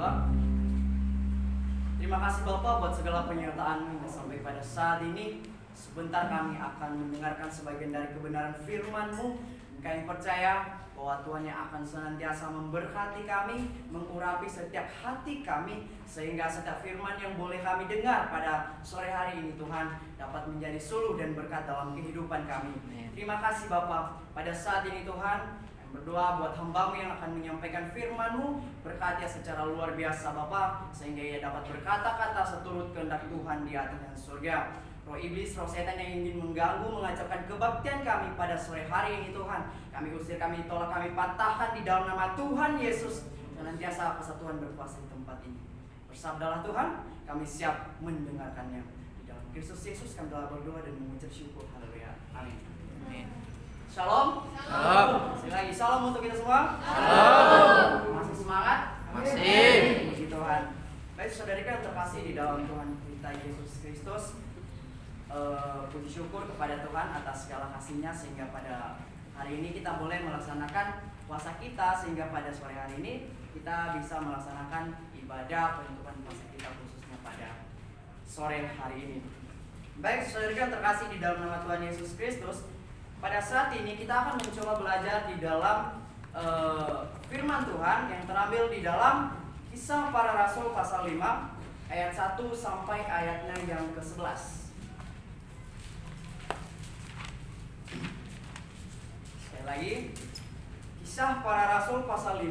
berdoa. Terima kasih Bapa buat segala penyertaan-Mu sampai pada saat ini. Sebentar kami akan mendengarkan sebagian dari kebenaran firman-Mu. Kami percaya bahwa Tuhan yang akan senantiasa memberkati kami, mengurapi setiap hati kami, sehingga setiap firman yang boleh kami dengar pada sore hari ini Tuhan dapat menjadi suluh dan berkat dalam kehidupan kami. Terima kasih Bapa. Pada saat ini Tuhan, berdoa buat hamba-Mu yang akan menyampaikan firman-Mu, berkati secara luar biasa Bapa, sehingga ia dapat berkata-kata seturut kehendak Tuhan di atas surga. Roh iblis, roh setan yang ingin mengganggu, mengacaukan kebaktian kami pada sore hari ini Tuhan, kami usir, kami tolak, kami patahkan di dalam nama Tuhan Yesus. Senantiasa kesatuan berkuasa di tempat ini. Bersabdalah Tuhan, kami siap mendengarkannya. Di dalam Kristus Yesus kami telah berdoa dan mengucap syukur. Haleluya. Amin. Shalom. Shalom. Sekali lagi shalom untuk kita semua. Shalom. Masih semangat? Masih. Puji Tuhan. Baik saudara yang terkasih di dalam Tuhan kita Yesus Kristus, puji syukur kepada Tuhan atas segala kasih-Nya sehingga pada hari ini kita boleh melaksanakan puasa kita, sehingga pada sore hari ini kita bisa melaksanakan ibadah penutupan puasa kita khususnya pada sore hari ini. Baik saudara yang terkasih di dalam nama Tuhan Yesus Kristus, pada saat ini kita akan mencoba belajar di dalam firman Tuhan yang terambil di dalam Kisah Para Rasul pasal 5 ayat 1 sampai ayatnya yang ke-11. Sekali lagi, Kisah Para Rasul pasal 5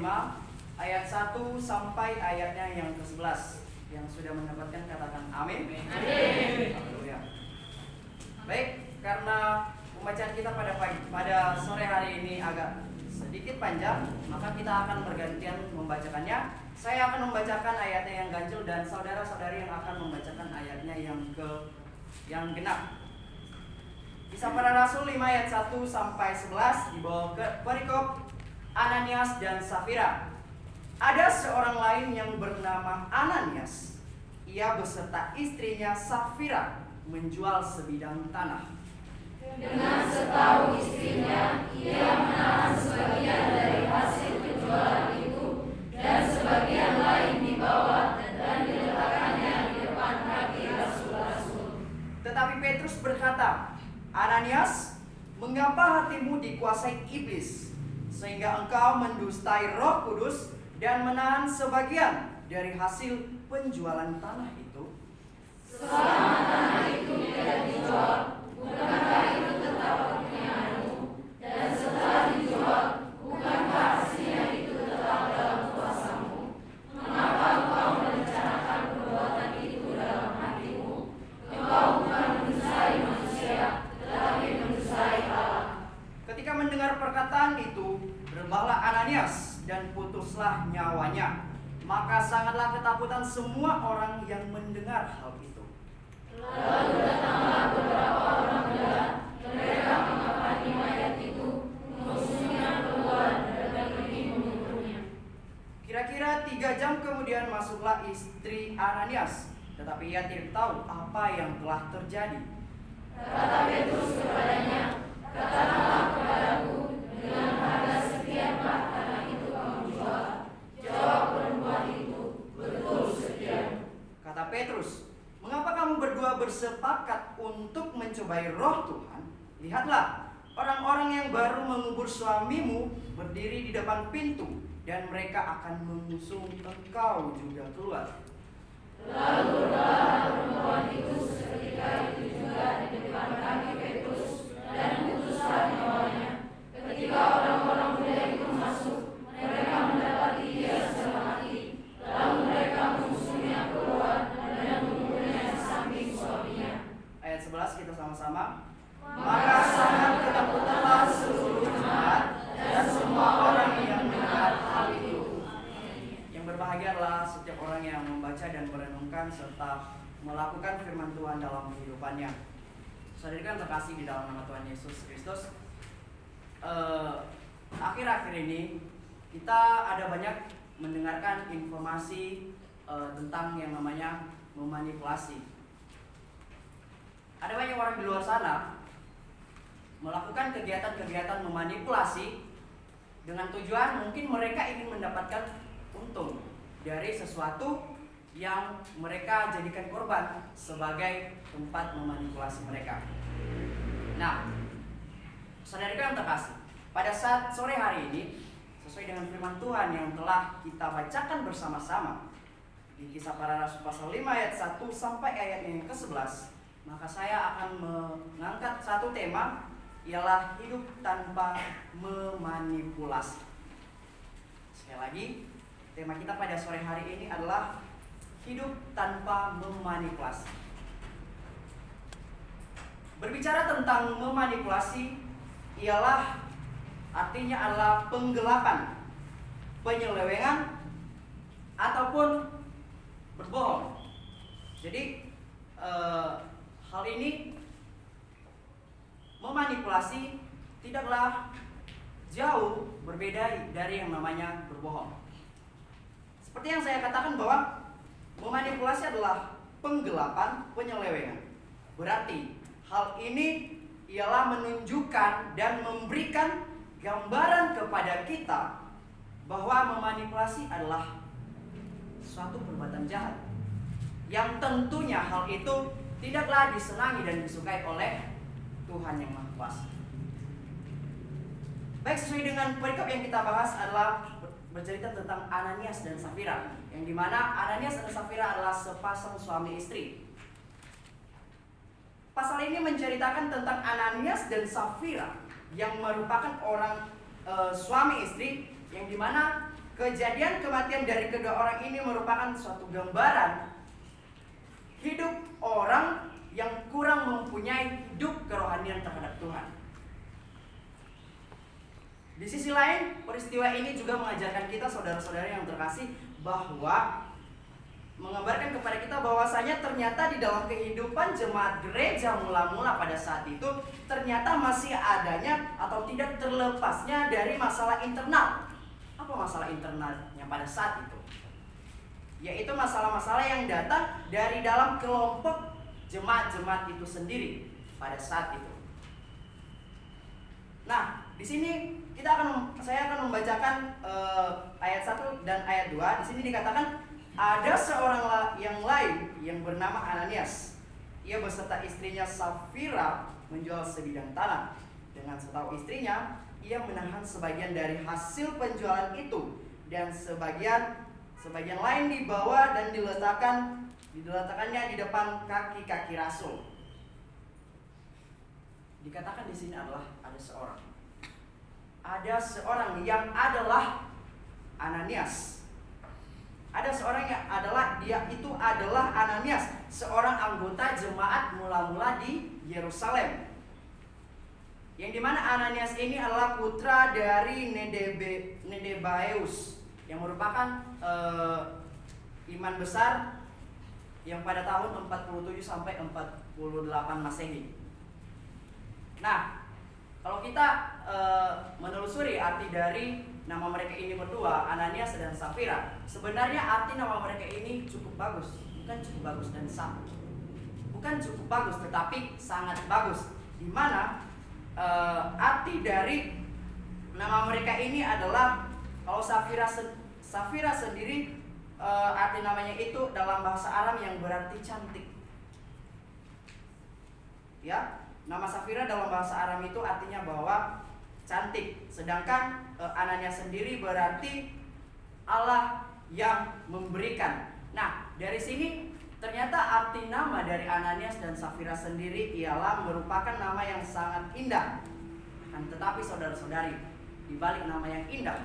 ayat 1 sampai ayatnya yang ke-11. Yang sudah mendapatkan katakan amin. Amin. Haleluya. Baik, karena pembacaan kita pada sore hari ini agak sedikit panjang, maka kita akan bergantian membacakannya. Saya akan membacakan ayatnya yang ganjil dan saudara-saudari yang akan membacakan ayatnya yang genap. Kisah Para Rasul 5 ayat 1 sampai 11 dibawa ke perikop Ananias dan Safira. Ada seorang lain yang bernama Ananias. Ia beserta istrinya Safira menjual sebidang tanah. Dengan setahu istrinya, ia menahan sebagian dari hasil penjualan itu dan sebagian lain dibawa dan diletakkannya di depan kaki rasul-rasul. Tetapi Petrus berkata, Ananias, mengapa hatimu dikuasai iblis, sehingga engkau mendustai Roh Kudus dan menahan sebagian dari hasil penjualan tanah itu? Selama tanah itu tidak dijual, bukankah itu tetap kepunyaanmu? Dan setelah dijual, bukankah hasilnya itu tetap dalam kuasamu? Mengapa engkau merencanakan perbuatan itu dalam hatimu? Engkau bukan mendustai manusia, tetapi mendustai Allah. Ketika mendengar perkataan itu, berbalah Ananias dan putuslah nyawanya. Maka sangatlah ketakutan semua orang yang mendengar hal itu. Lalu datanglah beberapa orang muda, mereka mengapani mayat itu, mengusungnya keluar dan pergi menguburnya. Kira-kira 3 jam kemudian masuklah istri Ananias, tetapi ia tidak tahu apa yang telah terjadi. Kata Petrus kepadanya, katakanlah kepadaku, dengan harga sekiankah tanah itu kamu jual? Jawab perempuan itu, betul sekian. Kata Petrus, mengapa kamu berdua bersepakat untuk mencobai Roh Tuhan? Lihatlah, orang-orang yang baru mengubur suamimu berdiri di depan pintu, dan mereka akan mengusung engkau juga keluar. Lalu berbalah perempuan itu seketika itu juga di depan kaki Petrus dan putuslah nyawanya. Ketika orang-orang muda itu masuk, mereka mendapati dia sudah mati. Lalu mereka mengusungnya keluar dan menguburnya di samping suaminya. Ayat 11 kita sama-sama. Maka sangat ketakutanlah seluruh jemaat dan semua orang yang mendengar hal itu. Yang berbahagia adalah setiap orang yang membaca dan merenungkan serta melakukan firman Tuhan dalam kehidupannya. Saudara terkasih di dalam nama Tuhan Yesus Kristus, akhir-akhir ini kita ada banyak mendengarkan informasi tentang yang namanya memanipulasi. Ada banyak orang di luar sana melakukan kegiatan-kegiatan memanipulasi dengan tujuan mungkin mereka ingin mendapatkan untung. dari sesuatu yang mereka jadikan korban sebagai tempat memanipulasi mereka. Nah, saudaraku yang terkasih, pada saat sore hari ini, sesuai dengan firman Tuhan yang telah kita bacakan bersama-sama di Kisah Para Rasul pasal 5 ayat 1 sampai ayat yang ke-11, maka saya akan mengangkat satu tema, ialah hidup tanpa memanipulasi. Sekali lagi, tema kita pada sore hari ini adalah hidup tanpa memanipulasi. Berbicara tentang memanipulasi, ialah artinya adalah penggelapan, penyelewengan, ataupun berbohong. Jadi hal ini memanipulasi tidaklah jauh berbeda dari yang namanya berbohong. Seperti yang saya katakan bahwa memanipulasi adalah penggelapan, penyelewengan. Berarti hal ini ialah menunjukkan dan memberikan gambaran kepada kita bahwa memanipulasi adalah suatu perbuatan jahat yang tentunya hal itu tidaklah disenangi dan disukai oleh Tuhan yang Maha Kuasa. Baik, sesuai dengan perikop yang kita bahas adalah bercerita tentang Ananias dan Safira, yang dimana Ananias dan Safira adalah sepasang suami istri. Pasal ini menceritakan tentang Ananias dan Safira yang merupakan orang suami istri, yang dimana kejadian kematian dari kedua orang ini merupakan suatu gambaran hidup orang yang kurang mempunyai hidup kerohanian terhadap Tuhan. Di sisi lain, peristiwa ini juga mengajarkan kita, saudara-saudara yang terkasih, bahwa menggambarkan kepada kita bahwasanya ternyata di dalam kehidupan jemaat gereja mula-mula pada saat itu ternyata masih adanya atau tidak terlepasnya dari masalah internal. Apa masalah internalnya pada saat itu? Yaitu masalah-masalah yang datang dari dalam kelompok jemaat-jemaat itu sendiri pada saat itu. Nah, di sini saya akan membacakan ayat 1 dan ayat 2. Di sini dikatakan ada seorang yang lain yang bernama Ananias. Ia beserta istrinya Safira menjual sebidang tanah. Dengan setahu istrinya, ia menahan sebagian dari hasil penjualan itu dan sebagian lain dibawa dan diletakkannya di depan kaki-kaki rasul. Dikatakan di sini adalah ada seorang yang adalah Ananias. Ada seorang yang dia itu adalah Ananias, seorang anggota jemaat mula-mula di Yerusalem. Yang dimana Ananias ini adalah putra dari Nedebaeus, yang merupakan iman besar yang pada tahun 47 sampai 48 Masehi. Nah, kalau kita menelusuri arti dari nama mereka ini berdua, Ananias dan Safira, sebenarnya arti nama mereka ini cukup bagus. Bukan cukup bagus dan bukan cukup bagus, tetapi sangat bagus. Di mana arti dari nama mereka ini adalah, kalau Safira sendiri, arti namanya itu dalam bahasa Aram yang berarti cantik. Ya, nama Safira dalam bahasa Aram itu artinya bahwa cantik. Sedangkan Ananias sendiri berarti Allah yang memberikan. Nah, dari sini ternyata arti nama dari Ananias dan Safira sendiri ialah merupakan nama yang sangat indah. Tetapi saudara-saudari, di balik nama yang indah,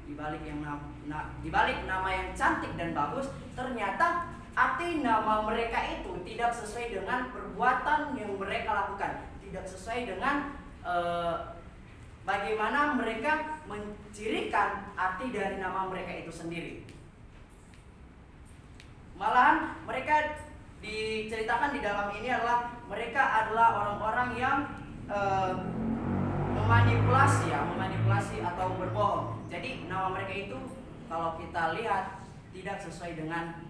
di balik nama yang cantik dan bagus, ternyata arti nama mereka itu tidak sesuai dengan perbuatan yang mereka lakukan, tidak sesuai dengan bagaimana mereka mencirikan arti dari nama mereka itu sendiri. Malahan mereka diceritakan di dalam ini adalah mereka adalah orang-orang yang memanipulasi atau berbohong. Jadi nama mereka itu kalau kita lihat tidak sesuai dengan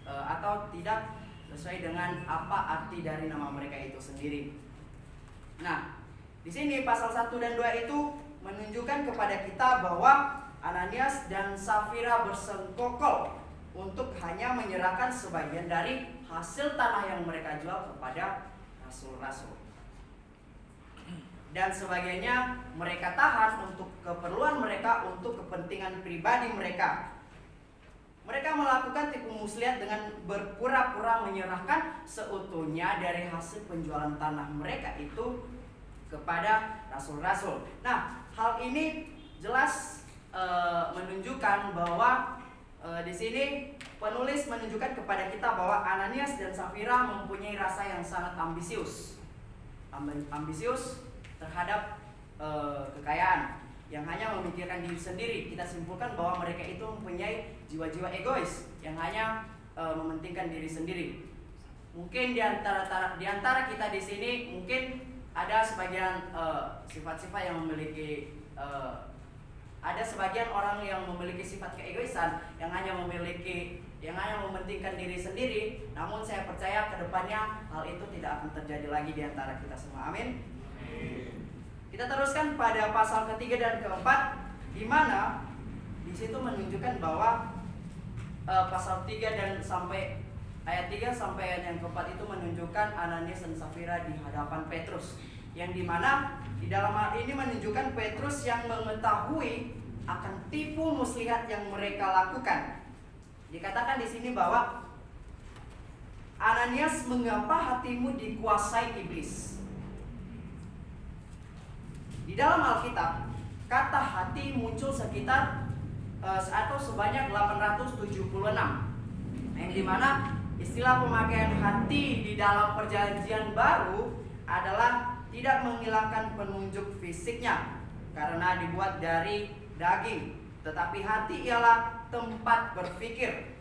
atau tidak sesuai dengan apa arti dari nama mereka itu sendiri. Nah, di sini pasal 1 dan 2 itu menunjukkan kepada kita bahwa Ananias dan Safira bersekongkol untuk hanya menyerahkan sebagian dari hasil tanah yang mereka jual kepada rasul-rasul. Dan sebagiannya mereka tahan untuk keperluan mereka, untuk kepentingan pribadi mereka. Mereka melakukan tipu muslihat dengan berpura-pura menyerahkan seutuhnya dari hasil penjualan tanah mereka itu kepada rasul-rasul. Nah, hal ini jelas menunjukkan bahwa di sini penulis menunjukkan kepada kita bahwa Ananias dan Safira mempunyai rasa yang sangat ambisius terhadap kekayaan, yang hanya memikirkan diri sendiri. Kita simpulkan bahwa mereka itu mempunyai jiwa-jiwa egois yang hanya mementingkan diri sendiri. Mungkin di antara kita di sini mungkin ada sebagian sifat-sifat yang memiliki ada sebagian orang yang memiliki sifat keegoisan, yang hanya mementingkan diri sendiri. Namun saya percaya ke depannya hal itu tidak akan terjadi lagi di antara kita semua. Amin. Kita teruskan pada pasal ketiga dan keempat, di mana di situ menunjukkan bahwa pasal 3 dan sampai ayat 3 sampai ayat yang keempat itu menunjukkan Ananias dan Safira di hadapan Petrus, yang dimana di dalam hal ini menunjukkan Petrus yang mengetahui akan tipu muslihat yang mereka lakukan. Dikatakan di sini bahwa Ananias, mengapa hatimu dikuasai iblis? Di dalam Alkitab, kata hati muncul sekitar atau sebanyak 876, yang dimana istilah pemakaian hati di dalam perjanjian baru adalah tidak menghilangkan penunjuk fisiknya karena dibuat dari daging, tetapi hati ialah tempat berpikir.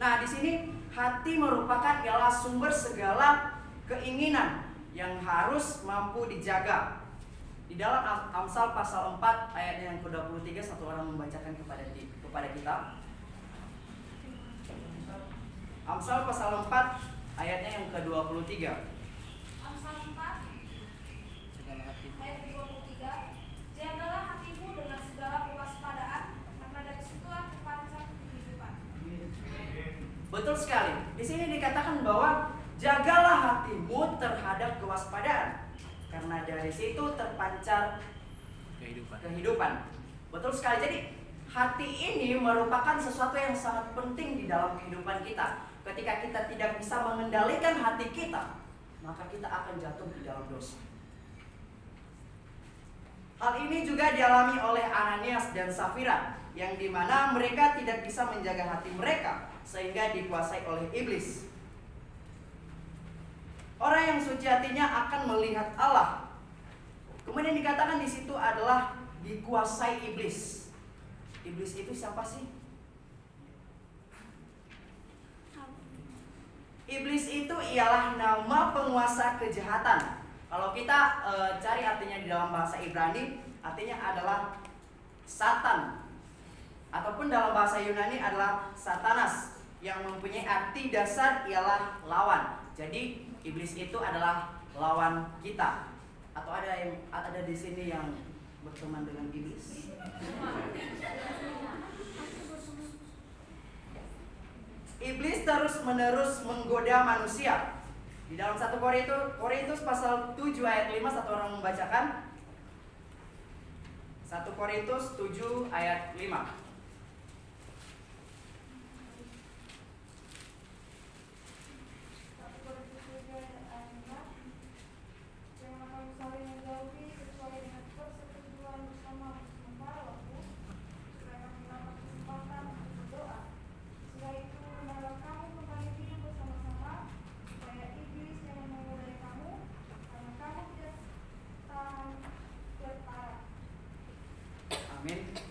Nah, di sini hati merupakan ialah sumber segala keinginan yang harus mampu dijaga. Di dalam Amsal pasal 4 ayat yang ke-23, satu orang membacakan kepada kita. Amsal pasal 4 ayatnya yang ke-23. Amsal 4 ayat 23. Jagalah hatimu dengan segala kewaspadaan, karena dari situlah terpancar kehidupan. Betul sekali. Di sini dikatakan bahwa jagalah hatimu terhadap kewaspadaan, karena dari situ terpancar kehidupan. Betul sekali. Jadi hati ini merupakan sesuatu yang sangat penting di dalam kehidupan kita. Ketika kita tidak bisa mengendalikan hati kita, maka kita akan jatuh di dalam dosa. Hal ini juga dialami oleh Ananias dan Safira, yang dimana mereka tidak bisa menjaga hati mereka sehingga dikuasai oleh iblis. Orang yang suci hatinya akan melihat Allah. Kemudian dikatakan di situ adalah dikuasai iblis. Iblis itu siapa sih? Iblis itu ialah nama penguasa kejahatan. Kalau kita cari artinya di dalam bahasa Ibrani, artinya adalah Satan. Ataupun dalam bahasa Yunani adalah Satanas, yang mempunyai arti dasar ialah lawan. Jadi iblis itu adalah lawan kita. Atau ada di sini yang berteman dengan iblis? Iblis terus-menerus menggoda manusia. Di dalam 1 Korintus pasal 7 ayat 5, satu orang membacakan. 1 Korintus 7 ayat 5.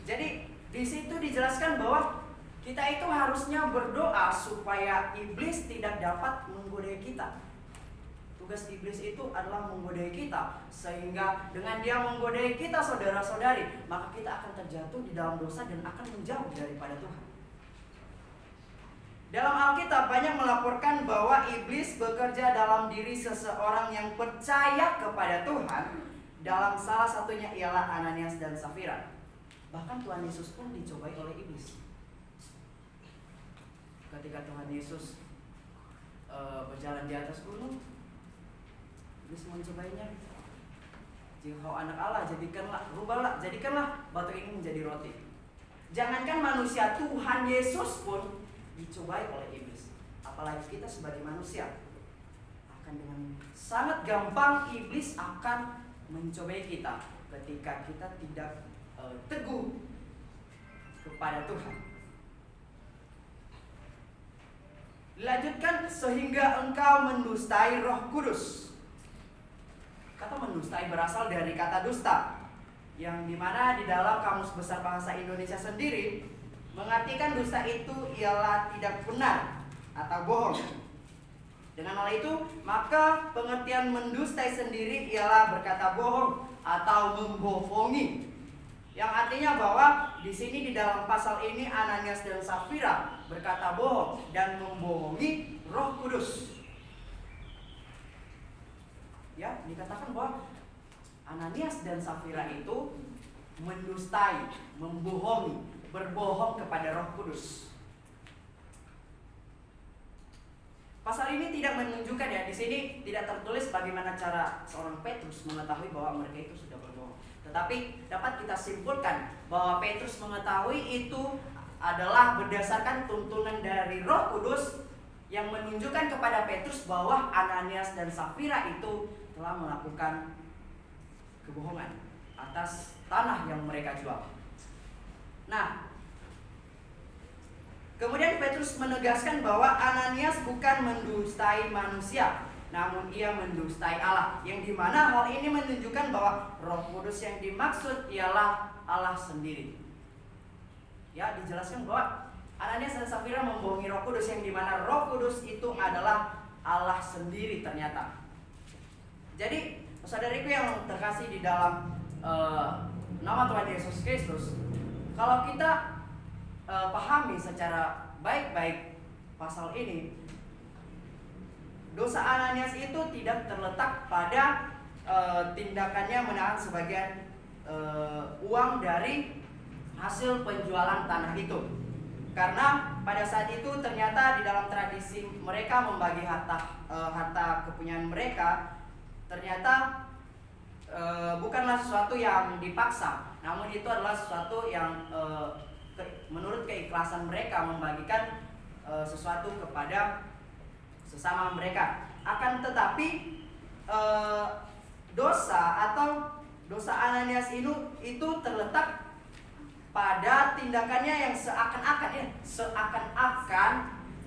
Jadi di situ dijelaskan bahwa kita itu harusnya berdoa supaya iblis tidak dapat menggoda kita. Tugas iblis itu adalah menggoda kita, sehingga dengan dia menggoda kita, saudara-saudari, maka kita akan terjatuh di dalam dosa dan akan menjauh daripada Tuhan. Dalam Alkitab banyak melaporkan bahwa iblis bekerja dalam diri seseorang yang percaya kepada Tuhan. Dalam salah satunya ialah Ananias dan Safira. Bahkan Tuhan Yesus pun dicobai oleh iblis. ketika Tuhan Yesus berjalan di atas gunung, iblis mencobanya. Jika kau anak Allah, jadikanlah batu ini menjadi roti. Jangankan manusia, Tuhan Yesus pun dicobai oleh iblis. Apalagi kita sebagai manusia, akan dengan sangat gampang iblis akan mencobai kita ketika kita tidak teguh kepada Tuhan. Dilanjutkan, sehingga engkau mendustai Roh Kudus. Kata mendustai berasal dari kata dusta, yang dimana di dalam Kamus Besar Bahasa Indonesia sendiri mengartikan dusta itu ialah tidak benar atau bohong. Dengan hal itu, maka pengertian mendustai sendiri ialah berkata bohong atau membohongi. Yang artinya bahwa di sini di dalam pasal ini Ananias dan Safira berkata bohong dan membohongi Roh Kudus. Ya, dikatakan bahwa Ananias dan Safira itu mendustai, membohongi, berbohong kepada Roh Kudus. Pasal ini tidak menunjukkan, ya, di sini tidak tertulis bagaimana cara seorang Petrus mengetahui bahwa mereka itu sudah berbohong. Tetapi dapat kita simpulkan bahwa Petrus mengetahui itu adalah berdasarkan tuntunan dari Roh Kudus yang menunjukkan kepada Petrus bahwa Ananias dan Safira itu telah melakukan kebohongan atas tanah yang mereka jual. Nah, kemudian Petrus menegaskan bahwa Ananias bukan mendustai manusia, namun ia mendustai Allah, yang dimana hal ini menunjukkan bahwa Roh Kudus yang dimaksud ialah Allah sendiri. Ya, dijelaskan bahwa Ananias dan Safira membohongi Roh Kudus, yang dimana Roh Kudus itu adalah Allah sendiri ternyata. Jadi, saudariku yang terkasih di dalam nama Tuhan Yesus Kristus, kalau kita pahami secara baik-baik pasal ini, dosa Ananias itu tidak terletak pada tindakannya menahan sebagian uang dari hasil penjualan tanah itu. Karena pada saat itu ternyata di dalam tradisi mereka membagi harta kepunyaan mereka, ternyata bukanlah sesuatu yang dipaksa, namun itu adalah sesuatu yang menurut keikhlasan mereka membagikan sesuatu kepada sesama mereka. Akan tetapi dosa Ananias itu terletak pada tindakannya yang seakan-akan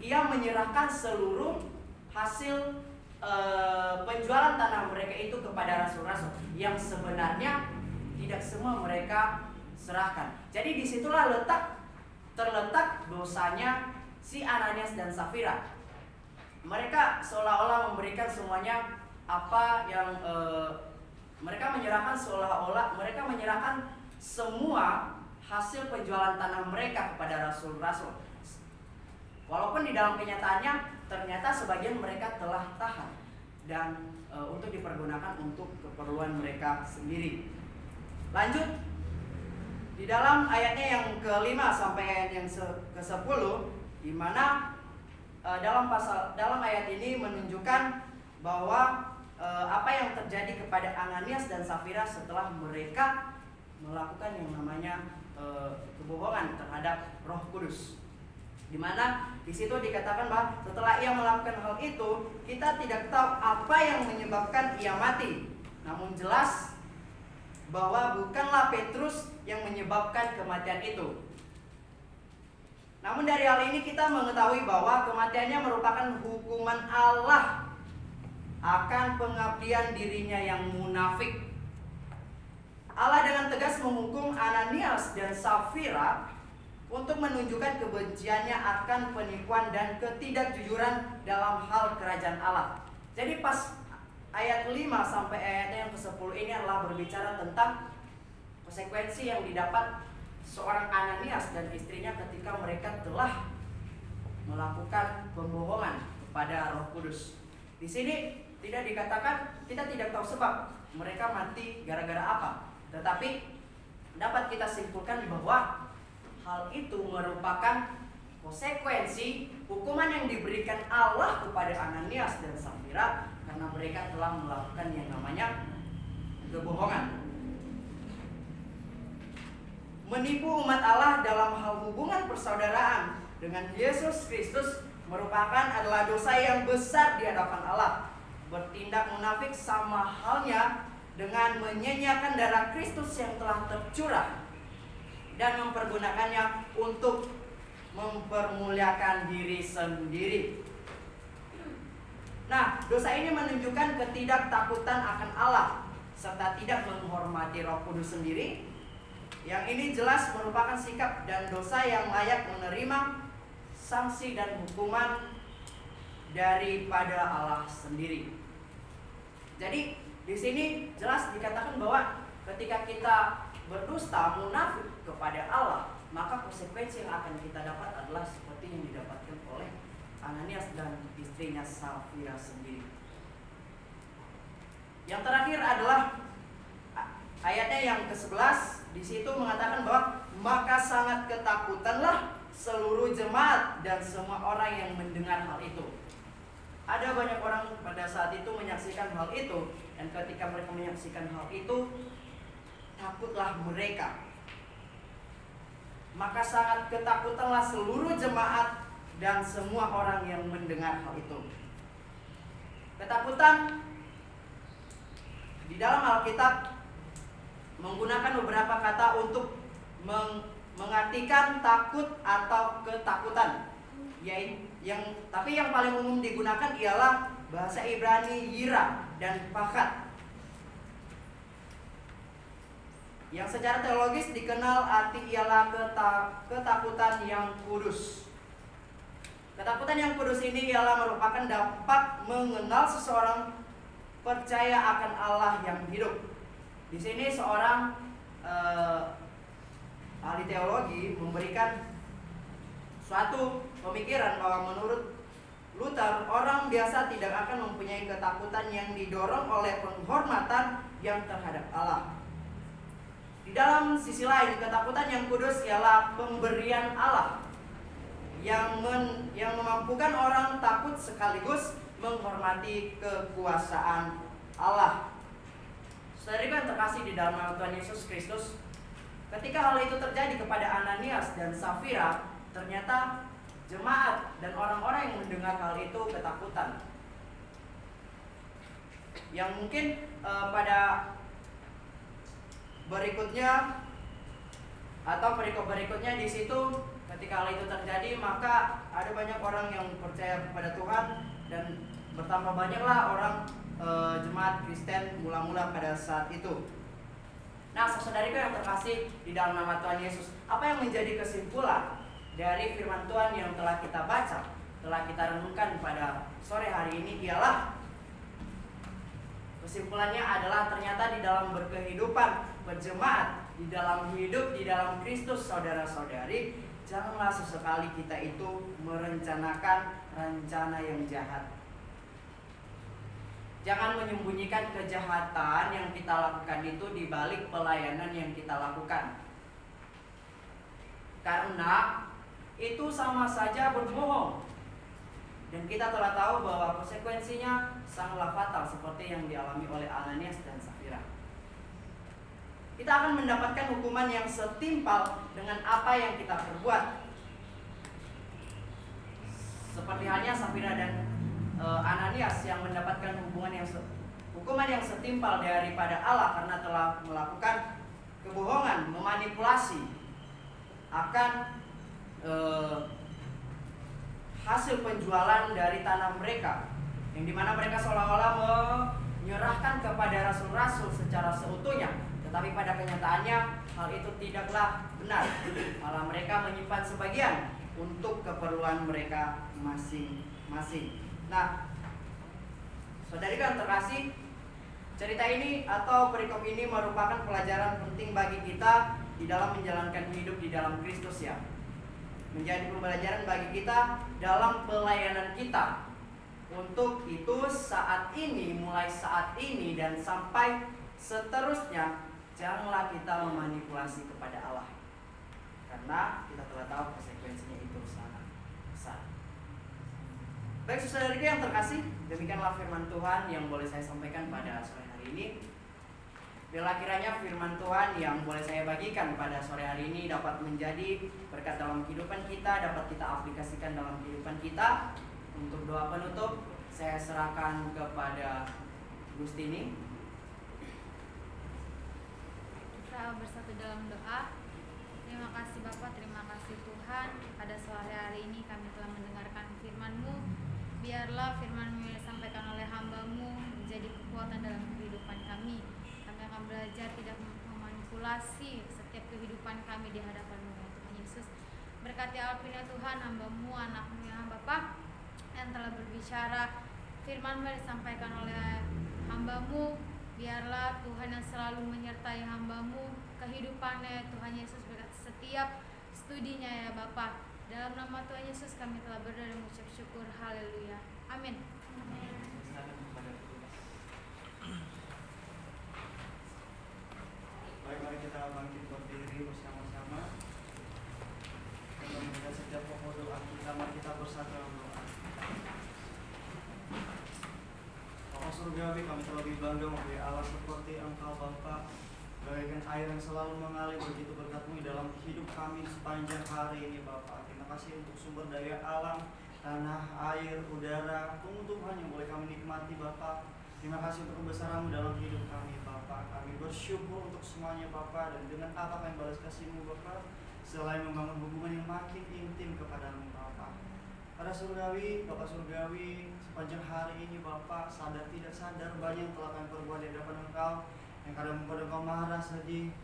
ia menyerahkan seluruh hasil penjualan tanah mereka itu kepada rasul-rasul, yang sebenarnya tidak semua mereka serahkan. Jadi disitulah terletak dosanya si Ananias dan Safira. Mereka seolah-olah memberikan semuanya apa yang mereka menyerahkan, seolah-olah mereka menyerahkan semua hasil penjualan tanah mereka kepada rasul-rasul. Walaupun di dalam kenyataannya ternyata sebagian mereka telah tahan dan untuk dipergunakan untuk keperluan mereka sendiri. Lanjut di dalam ayatnya yang ke-5 sampai ayat yang ke-10, di mana dalam ayat ini menunjukkan bahwa apa yang terjadi kepada Ananias dan Safira setelah mereka melakukan yang namanya kebohongan terhadap Roh Kudus. Di mana di situ dikatakan bahwa setelah ia melakukan hal itu, kita tidak tahu apa yang menyebabkan ia mati. Namun jelas bahwa bukanlah Petrus yang menyebabkan kematian itu. Namun dari hal ini kita mengetahui bahwa kematiannya merupakan hukuman Allah akan pengabdian dirinya yang munafik. Allah dengan tegas menghukum Ananias dan Safira untuk menunjukkan kebenciannya akan penipuan dan ketidakjujuran dalam hal kerajaan Allah. Jadi pas ayat 5 sampai ayat yang ke-10 ini adalah berbicara tentang konsekuensi yang didapat seorang Ananias dan istrinya ketika mereka telah melakukan pembohongan kepada Roh Kudus. Di sini tidak dikatakan, kita tidak tahu sebab mereka mati gara-gara apa. Tetapi dapat kita simpulkan bahwa hal itu merupakan konsekuensi hukuman yang diberikan Allah kepada Ananias dan Safira karena mereka telah melakukan yang namanya kebohongan. Menipu umat Allah dalam hal hubungan persaudaraan dengan Yesus Kristus merupakan adalah dosa yang besar di hadapan Allah. Bertindak munafik sama halnya dengan menyanyiakan darah Kristus yang telah tercurah dan mempergunakannya untuk mempermuliakan diri sendiri. Nah, dosa ini menunjukkan ketidaktakutan akan Allah serta tidak menghormati Roh Kudus sendiri. Yang ini jelas merupakan sikap dan dosa yang layak menerima sanksi dan hukuman daripada Allah sendiri. Jadi di sini jelas dikatakan bahwa ketika kita berdusta munafik kepada Allah, maka konsekuensi yang akan kita dapat adalah seperti yang didapatkan oleh Ananias dan istrinya Safira sendiri. Yang terakhir adalah ayatnya yang ke-11. Di situ mengatakan bahwa maka sangat ketakutanlah seluruh jemaat dan semua orang yang mendengar hal itu. Ada banyak orang pada saat itu menyaksikan hal itu, dan ketika mereka menyaksikan hal itu, takutlah mereka. Maka sangat ketakutanlah seluruh jemaat dan semua orang yang mendengar hal itu. Ketakutan di dalam Alkitab menggunakan beberapa kata untuk mengartikan takut atau ketakutan. Tapi yang paling umum digunakan ialah bahasa Ibrani yira dan pakat, yang secara teologis dikenal arti ialah ketakutan yang kudus. Ketakutan yang kudus ini ialah merupakan dapat mengenal seseorang percaya akan Allah yang hidup. Di sini seorang ahli teologi memberikan suatu pemikiran bahwa menurut Luther, orang biasa tidak akan mempunyai ketakutan yang didorong oleh penghormatan yang terhadap Allah. Di dalam sisi lain, ketakutan yang kudus ialah pemberian Allah yang memampukan orang takut sekaligus menghormati kekuasaan Allah. Saudara yang terkasih di dalam nama Tuhan Yesus Kristus, ketika hal itu terjadi kepada Ananias dan Safira, ternyata jemaat dan orang-orang yang mendengar hal itu ketakutan. Yang mungkin pada berikutnya atau perikop berikutnya di situ, ketika hal itu terjadi, maka ada banyak orang yang percaya kepada Tuhan dan bertambah banyaklah orang jemaat Kristen mula-mula pada saat itu. Nah, saudariku yang terkasih di dalam nama Tuhan Yesus, apa yang menjadi kesimpulan dari firman Tuhan yang telah kita baca, telah kita renungkan pada sore hari ini ialah kesimpulannya adalah ternyata di dalam berkehidupan berjemaat, di dalam hidup di dalam Kristus, saudara-saudari, janganlah sesekali kita itu merencanakan rencana yang jahat. Jangan menyembunyikan kejahatan yang kita lakukan itu di balik pelayanan yang kita lakukan. Karena itu sama saja berbohong. Dan kita telah tahu bahwa konsekuensinya sangatlah fatal seperti yang dialami oleh Ananias dan Safira. Kita akan mendapatkan hukuman yang setimpal dengan apa yang kita perbuat. Seperti halnya Safira dan Ananias yang mendapatkan hukuman yang setimpal daripada Allah karena telah melakukan kebohongan, memanipulasi akan hasil penjualan dari tanah mereka, yang dimana mereka seolah-olah menyerahkan kepada rasul-rasul secara seutuhnya, tetapi pada kenyataannya hal itu tidaklah benar. Malah mereka menyimpan sebagian untuk keperluan mereka masing-masing. Nah, saudari yang terkasih, cerita ini atau perikop ini merupakan pelajaran penting bagi kita di dalam menjalankan hidup di dalam Kristus, ya. Menjadi pembelajaran bagi kita dalam pelayanan kita. Untuk itu mulai saat ini dan sampai seterusnya, janganlah kita memanipulasi kepada Allah. Karena kita telah tahu konsekuensinya itu sangat Baik saudara yang terkasih, demikianlah firman Tuhan yang boleh saya sampaikan pada sore hari ini. Bila kiranya firman Tuhan yang boleh saya bagikan pada sore hari ini dapat menjadi berkat dalam kehidupan kita, dapat kita aplikasikan dalam kehidupan kita. Untuk doa penutup, saya serahkan kepada Gustini. Kita bersatu dalam doa. Terima kasih Bapak, terima kasih Tuhan. Pada sore hari ini kami telah mendengarkan firman-Mu. Biarlah firman-Mu yang disampaikan oleh hamba-Mu menjadi kekuatan dalam kehidupan kami. Kami akan belajar tidak memanipulasi setiap kehidupan kami di hadapan-Mu ya Tuhan Yesus. Berkati Alvin ya Tuhan, hamba-Mu, anak-Mu ya Bapak yang telah berbicara. Firman-Mu yang disampaikan oleh hamba-Mu, biarlah Tuhan yang selalu menyertai hamba-Mu, kehidupannya Tuhan Yesus, berkat setiap studinya ya Bapa. Dalam nama Tuhan Yesus kami telah berdoa dan mengucap syukur. Haleluya. Amin. Baik, mari kita bangkit berdiri bersama-sama. Kita setiap pokok doa kita, mari kita bersatu dalam doa. Bapa surgawi, kami terlebih bangga mempunyai Allah seperti Engkau Bapa, bagaikan air yang selalu mengalir, begitu berkat-Mu dalam hidup kami sepanjang hari ini Bapa. Terima kasih untuk sumber daya alam, tanah, air, udara, tumbuh-tumbuhan yang boleh kami nikmati Bapa. Terima kasih untuk kebesaran-Mu dalam hidup kami Bapa. Kami bersyukur untuk semuanya Bapa, dan dengan apa yang balas kasih-Mu Bapa, selain membangun hubungan yang makin intim kepada-Mu Bapa. Para surgawi, Bapak surgawi, sepanjang hari ini Bapak, sadar tidak sadar banyak yang telah kami perbuat di hadapan Engkau, yang kadang membuat Engkau marah, sedih.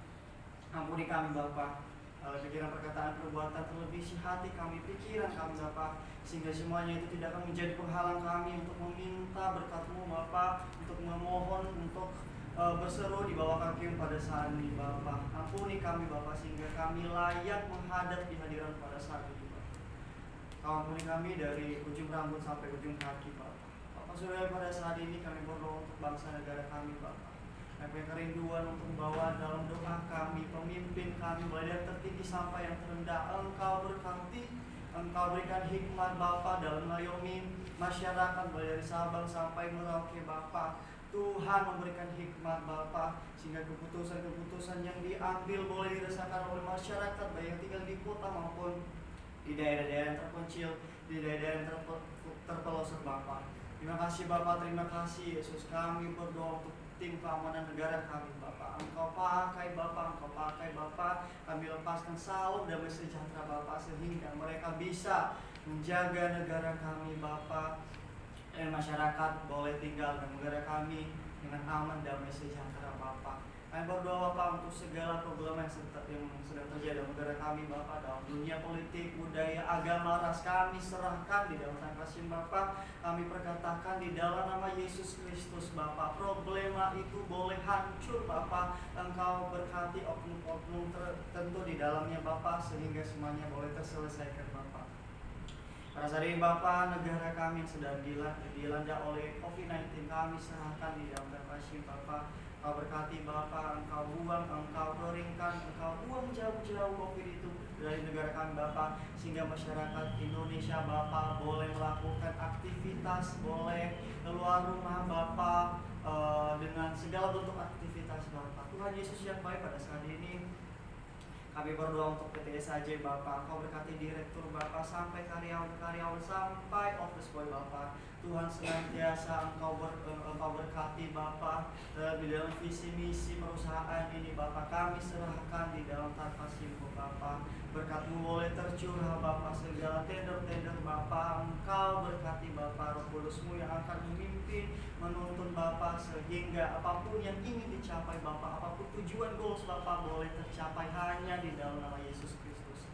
Ampuni kami Bapak, pikiran, perkataan, perbuatan, terlebih isi hati kami, pikiran kami Bapak, sehingga semuanya itu tidak akan menjadi penghalang kami untuk meminta berkat-Mu Bapak, untuk memohon, untuk berseru di bawah kaki-Mu pada saat ini Bapak. Ampuni kami Bapak, sehingga kami layak menghadap di hadirat pada saat ini. Kau ampuni kami dari ujung rambut sampai ujung kaki Bapak. Bapak surgawi, pada saat ini kami berdoa untuk bangsa negara kami Bapak. Kami punya kerinduan untuk membawa dalam doa kami, pemimpin kami, mulai dari tertinggi sampai yang terendah. Engkau berkati, Engkau berikan hikmat Bapak dalam mengayomi masyarakat, mulai dari Sabang sampai Merauke Bapak. Tuhan memberikan hikmat Bapak, sehingga keputusan-keputusan yang diambil boleh dirasakan oleh masyarakat, baik yang tinggal di kota maupun di daerah-daerah yang terpencil, di daerah-daerah yang terpelosok Bapak. Terima kasih Bapak, terima kasih Yesus. Kami berdoa untuk tim keamanan negara kami Bapak. Engkau pakai Bapak, Engkau pakai Bapak. Kami lepaskan salam damai sejahtera Bapak, sehingga mereka bisa menjaga negara kami Bapak, dan masyarakat boleh tinggal di negara kami dengan aman, damai sejahtera Bapak. Kami berdoa Bapak untuk segala problem yang sedang terjadi dalam negara kami Bapak, dalam dunia politik, budaya, agama, ras, kami serahkan di dalam tangan kasih Bapak. Kami perkatakan di dalam nama Yesus Kristus Bapak, problema itu boleh hancur Bapak. Engkau berkati oknum-oknum tertentu di dalamnya Bapak, sehingga semuanya boleh terselesaikan Bapak. Pada saat ini Bapak, negara kami sedang dilanda oleh COVID-19, kami serahkan di dalam tangan kasih Bapak. Engkau berkati Bapak, Engkau buang, Engkau keringkan, Engkau buang jauh-jauh COVID itu dari negara kami Bapak, sehingga masyarakat Indonesia Bapak boleh melakukan aktivitas, boleh keluar rumah Bapak dengan segala bentuk aktivitas Bapak. Tuhan Yesus yang baik, pada saat ini kami berdoa untuk PT SAJ Bapak. Engkau berkati direktur Bapak, sampai karyawan-karyawan, sampai office boy Bapak. Tuhan senantiasa Engkau berkati Bapak di dalam visi misi perusahaan ini Bapak. Kami serahkan di dalam tangan kasih-Mu Bapak. Berkat-Mu boleh tercurah Bapak, segala tender-tender Bapak. Engkau berkati Bapak, Roh Kudus-Mu yang akan memimpin, menuntun Bapak, sehingga apapun yang ingin dicapai Bapak, apapun tujuan goals Bapak boleh tercapai hanya di dalam nama Yesus Kristus.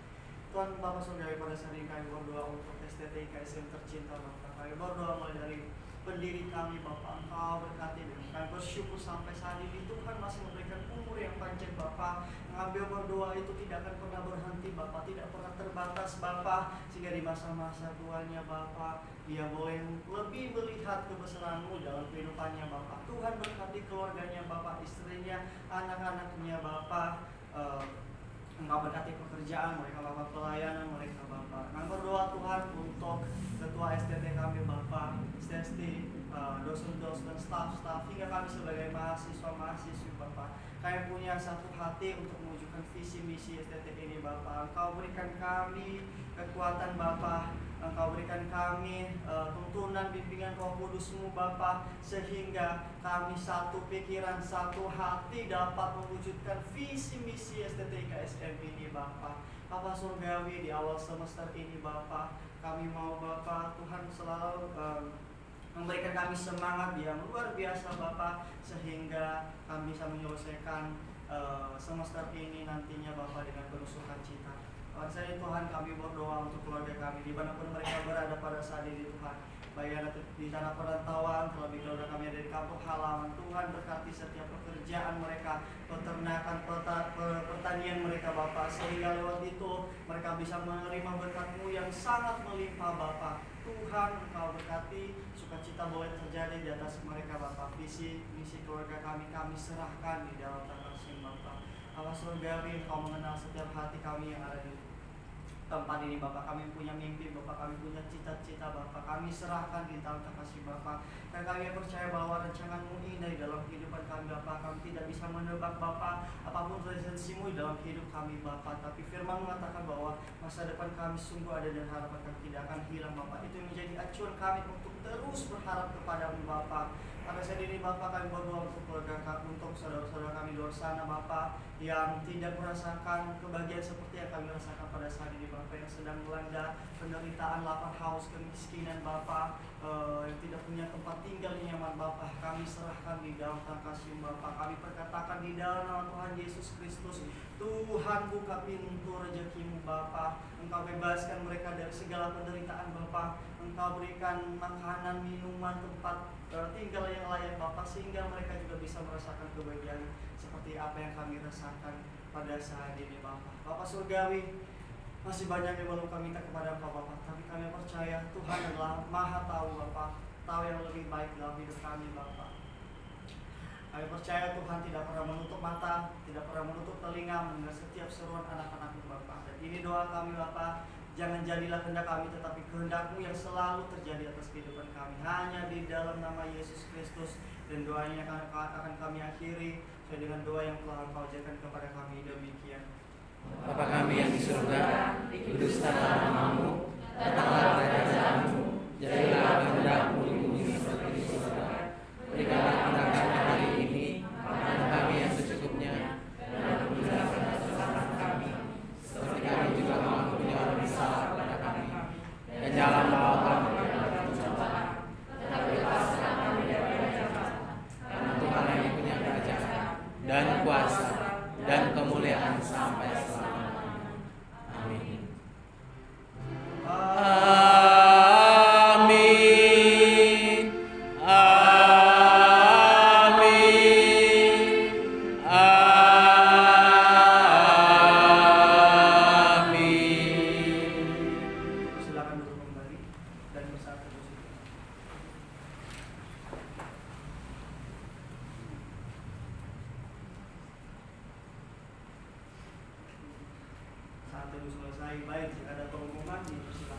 Tuhan Bapak surgawi, pada saat ini kami berdoa untuk STT IKSM tercinta Bapak. Kami berdoa mulai dari pendiri kami Bapak, Engkau berkati, dan kami bersyukur sampai saat ini Tuhan masih memberikan umur yang panjang Bapak. Mengambil berdoa itu tidak akan pernah berhenti Bapak, tidak pernah terbatas Bapak, sehingga di masa-masa tuanya Bapak dia boleh lebih melihat kebesaran-Mu dalam kehidupannya Bapak. Tuhan berkati keluarganya Bapak, istrinya, anak-anaknya Bapak. Engkau berkati pekerjaan mereka Bapak, pelayanan mereka Bapak. Kami berdoa Tuhan untuk ketua ketua STT kami Bapak Stesti, dosen-dosen dan staf-staf, hingga kami sebagai mahasiswa-mahasiswi Bapak. Kami punya satu hati untuk mewujudkan visi misi STT ini Bapak. Engkau berikan kami kekuatan Bapak, Engkau berikan kami tuntunan bimbingan Roh Kudus-Mu Bapak, sehingga kami satu pikiran, satu hati dapat mewujudkan visi misi STT KSM ini Bapak. Bapa surgawi, di awal semester ini Bapak, kami mau Bapak Tuhan selalu memberikan kami semangat yang luar biasa Bapak, sehingga kami bisa menyelesaikan semester ini nantinya Bapak dengan penuh sukacita. Saya Tuhan, kami berdoa untuk keluarga kami dimanapun mereka berada pada saat ini Tuhan, baik ada di tanah perantauan, terlebih keluarga kami ada di kampung halaman. Tuhan berkati setiap pekerjaan mereka, peternakan, pertanian mereka Bapak, sehingga lewat itu mereka bisa menerima berkat-Mu yang sangat melimpah Bapak. Tuhan, Engkau berkati, sukacita boleh terjadi di atas mereka Bapak. Visi misi keluarga kami serahkan di dalam tangan Bapak. Bapa surgawi, Engkau mengenal setiap hati kami yang ada di tempat ini Bapak. Kami punya mimpi Bapak, kami punya cita-cita Bapak, kami serahkan di dalam kasih Bapak. Dan kami percaya bahwa rancangan-Mu indah dalam kehidupan kami Bapak. Kami tidak bisa menebak Bapak apapun resensi-Mu dalam hidup kami Bapak, tapi firman mengatakan bahwa masa depan kami sungguh ada dan harapan kami tidak akan hilang Bapak. Itu menjadi acuan kami untuk terus berharap kepada-Mu Bapak. Pada saat ini Bapak, kami berdoa untuk keluarga kami, untuk saudara-saudara kami di luar sana Bapak, yang tidak merasakan kebahagiaan seperti yang kami rasakan pada saat ini Bapak, yang sedang melanda penderitaan, lapar, haus, kemiskinan Bapak, yang tidak punya tempat tinggal yang nyaman Bapak. Kami serahkan di dalam tangan kasih Bapak. Kami perkatakan di dalam nama Tuhan Yesus Kristus, Tuhan buka pintu rezeki-Mu Bapak. Engkau bebaskan mereka dari segala penderitaan Bapak. Engkau berikan makanan, minuman, tempat tinggal yang layak Bapak, sehingga mereka juga bisa merasakan kebahagiaan seperti apa yang kami rasakan pada saat ini Bapak. Bapak surgawi, masih banyak yang belum kami minta kepada Engkau Bapak, tapi kami percaya Tuhan adalah Maha tahu Bapak, tahu yang lebih baik dalam hidup kami Bapak. Kami percaya Tuhan tidak pernah menutup mata, tidak pernah menutup telinga mendengar setiap seruan anak-anak-Mu Bapak. Dan ini doa kami Bapak, jangan jadilah kehendak kami tetapi kehendak-Mu yang selalu terjadi atas kehidupan kami, hanya di dalam nama Yesus Kristus. Dan doanya akan kami akhiri sesuai dengan doa yang telah Engkau ajarkan kepada kami, demikian. Bapa kami yang di surga, dikuduskanlah nama-Mu, datanglah kerajaan-Mu, jadilah kehendak-Mu di bumi seperti di surga. Berikanlah kepada kami hari ini makanan kami yang secukupnya, dan ampunilah kesalahan kami, seperti kami juga mengampuni orang yang salah kepada kami. Dan janganlah membawa kami ke dalam pencobaan, tetapi lepaskanlah kami dari jahat. Karena Tuhan yang punya kerajaan dan kuasa dan kemuliaan sampai selama-lamanya. Amin. Amin. Amin. Amin. Silakan duduk kembali dan bersatu di situ. Saat itu selesai, baik jika ada pengumuman dipersilakan.